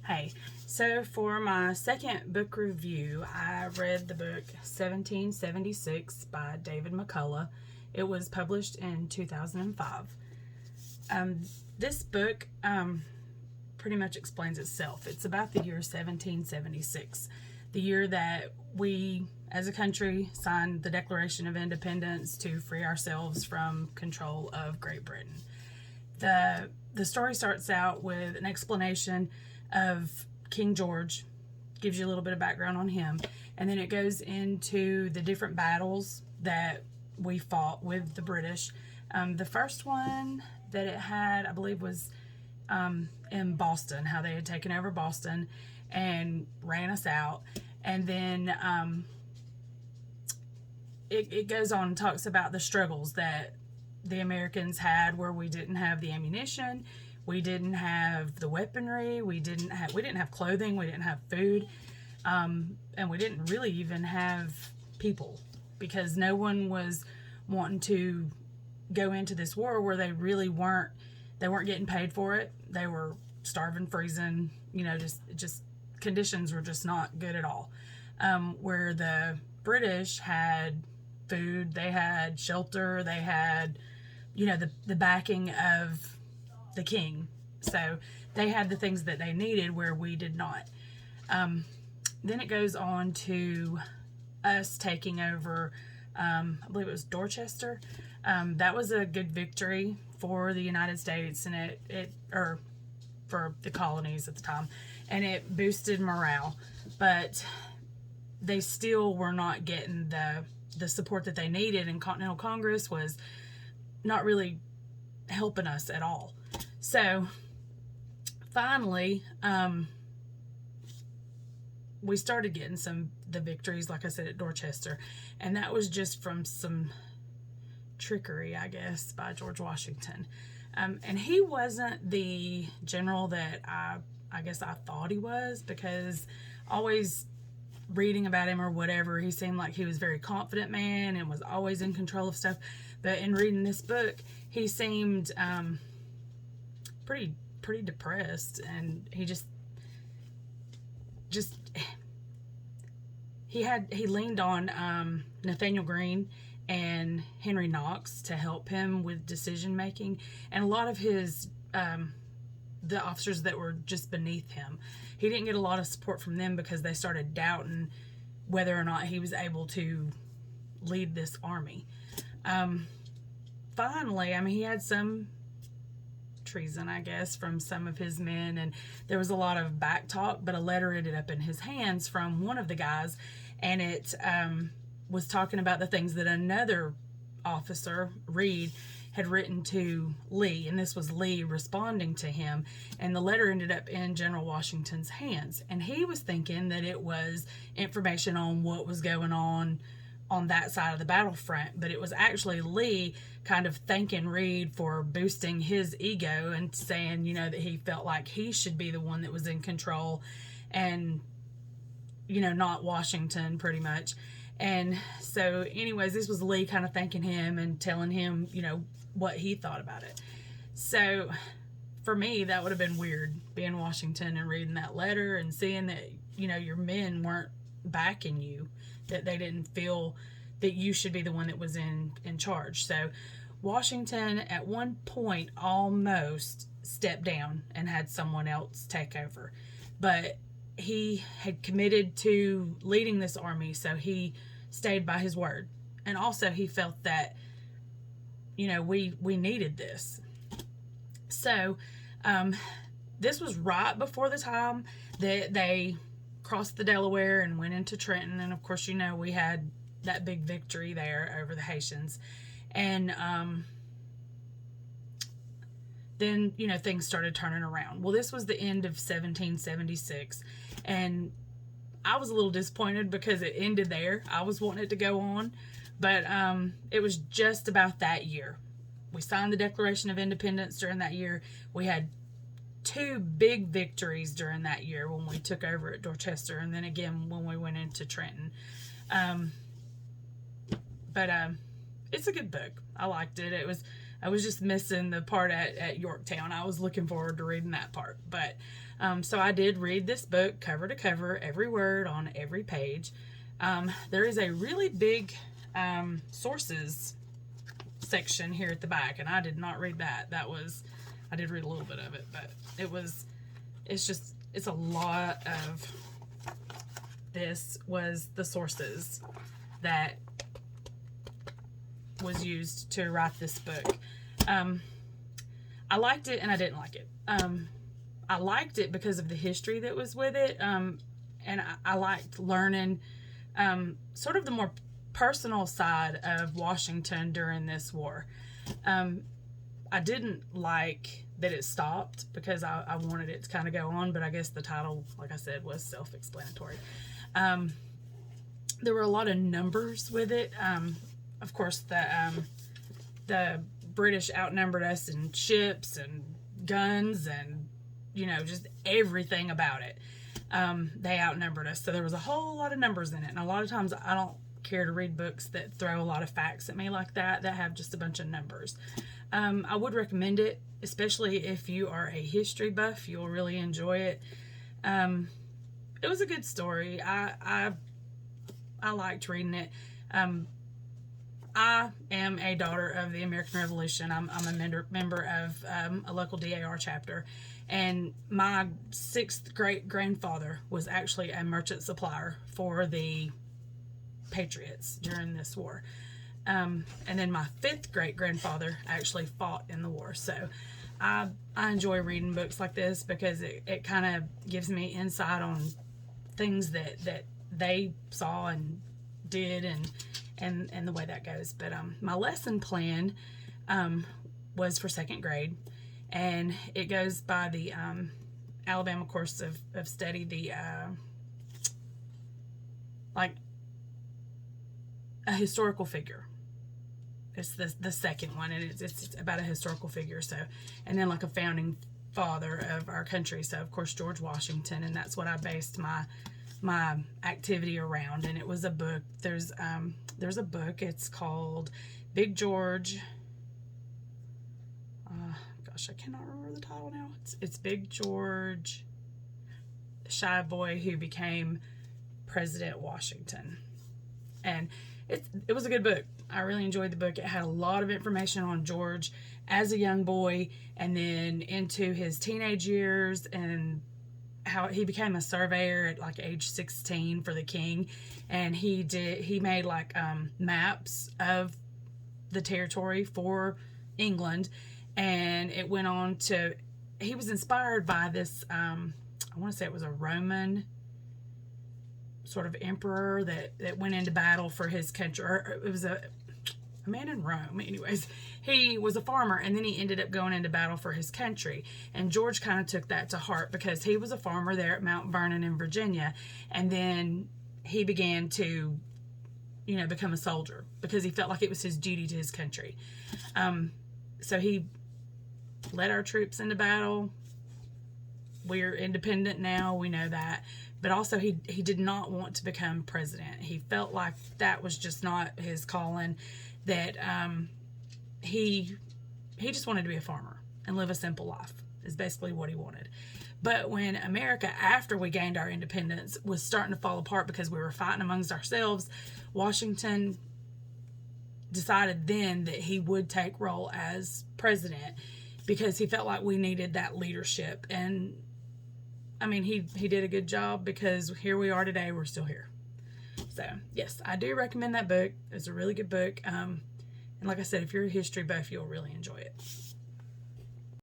Hey, so for my second book review, I read the book 1776 by David McCullough. It was published in 2005. Um, this book pretty much explains itself. It's about the year 1776, the year that we as a country signed the Declaration of Independence to free ourselves from control of Great Britain. The story starts out with an explanation of King George, gives you a little bit of background on him, and then it goes into the different battles that we fought with the British. The first one that it had, I believe, was in Boston, how they had taken over Boston and ran us out. And then it goes on and talks about the struggles that the Americans had, where we didn't have the ammunition, we didn't have the weaponry, we didn't have clothing, we didn't have food, and we didn't really even have people, because no one was wanting to go into this war where they weren't getting paid for it. They were starving, freezing, just conditions were just not good at all. Where the British had food, they had shelter, they had the backing of the king, so they had the things that they needed where we did not. Then it goes on to us taking over, I believe it was Dorchester. That was a good victory for the United States, and or for the colonies at the time, and it boosted morale, but they still were not getting the support that they needed, and Continental Congress was not really helping us at all. So finally, we started getting the victories, like I said, at Dorchester, and that was just from some trickery, I guess, by George Washington. And he wasn't the general that I guess I thought he was, because always reading about him or whatever, he seemed like he was a very confident man and was always in control of stuff. But in reading this book, he seemed pretty depressed, and he just he leaned on Nathaniel Greene and Henry Knox to help him with decision making, and a lot of his the officers that were just beneath him, he didn't get a lot of support from them, because they started doubting whether or not he was able to lead this army. Finally, he had some treason, I guess, from some of his men, and there was a lot of back talk, but a letter ended up in his hands from one of the guys, and it was talking about the things that another officer, Reed, had written to Lee, and this was Lee responding to him, and the letter ended up in General Washington's hands, and he was thinking that it was information on what was going on that side of the battlefront, but it was actually Lee kind of thanking Reed for boosting his ego and saying, that he felt like he should be the one that was in control, and not Washington, pretty much. And so anyways, this was Lee kind of thanking him and telling him, what he thought about it. So for me, that would have been weird, being Washington and reading that letter and seeing that, your men weren't backing you, that they didn't feel that you should be the one that was in charge. So Washington at one point almost stepped down and had someone else take over, but he had committed to leading this army, so he stayed by his word. And also he felt that we needed this. So this was right before the time that they crossed the Delaware and went into Trenton, and of course we had that big victory there over the Haitians. And then things started turning around. Well, this was the end of 1776, and I was a little disappointed because it ended there. I was wanting it to go on, but it was just about that year. We signed the Declaration of Independence during that year. We had two big victories during that year, when we took over at Dorchester, and then again when we went into Trenton. But it's a good book. I liked it. It was I was just missing the part at Yorktown. I was looking forward to reading that part. But so I did read this book cover to cover, every word on every page. There is a really big sources section here at the back, and I did not read that. I did read a little bit of it, but it's a lot of, this was the sources that was used to write this book. I liked it and I didn't like it. I liked it because of the history that was with it, and I liked learning sort of the more personal side of Washington during this war. I didn't like that it stopped because I wanted it to kind of go on, but I guess the title, like I said, was self-explanatory. There were a lot of numbers with it. Of course, the British outnumbered us in ships and guns and, just everything about it. They outnumbered us. So there was a whole lot of numbers in it. And a lot of times I don't care to read books that throw a lot of facts at me like that have just a bunch of numbers. I would recommend it, especially if you are a history buff. You'll really enjoy it. It was a good story. I liked reading it. I am a daughter of the American Revolution. I'm a member of a local DAR chapter, and my 6th great grandfather was actually a merchant supplier for the Patriots during this war. And then my 5th great grandfather actually fought in the war. So I enjoy reading books like this because it kind of gives me insight on things that they saw and did and the way that goes. But my lesson plan was for 2nd grade, and it goes by the Alabama course of study, the like a historical figure. It's the second one, and it's about a historical figure. So, and then like a founding father of our country. So of course George Washington, and that's what I based my activity around. And it was a book. There's a book. It's called Big George. Gosh, I cannot remember the title now. It's Big George, the shy boy who became President Washington, and it was a good book. I really enjoyed the book. It had a lot of information on George as a young boy, and then into his teenage years, and how he became a surveyor at like age 16 for the king. And he made like maps of the territory for England, and it went on to, he was inspired by this I want to say it was a Roman sort of emperor that went into battle for his country, or it was a man in Rome. Anyways, he was a farmer, and then he ended up going into battle for his country. And George kind of took that to heart because he was a farmer there at Mount Vernon in Virginia, and then he began to, become a soldier because he felt like it was his duty to his country. So he led our troops into battle. We're independent now, we know that. But also he did not want to become president. He felt like that was just not his calling, that he just wanted to be a farmer and live a simple life is basically what he wanted. But when America, after we gained our independence, was starting to fall apart because we were fighting amongst ourselves, Washington decided then that he would take role as president because he felt like we needed that leadership. And I mean, he did a good job because here we are today. We're still here. So, yes, I do recommend that book. It's a really good book. And like I said, if you're a history buff, you'll really enjoy it.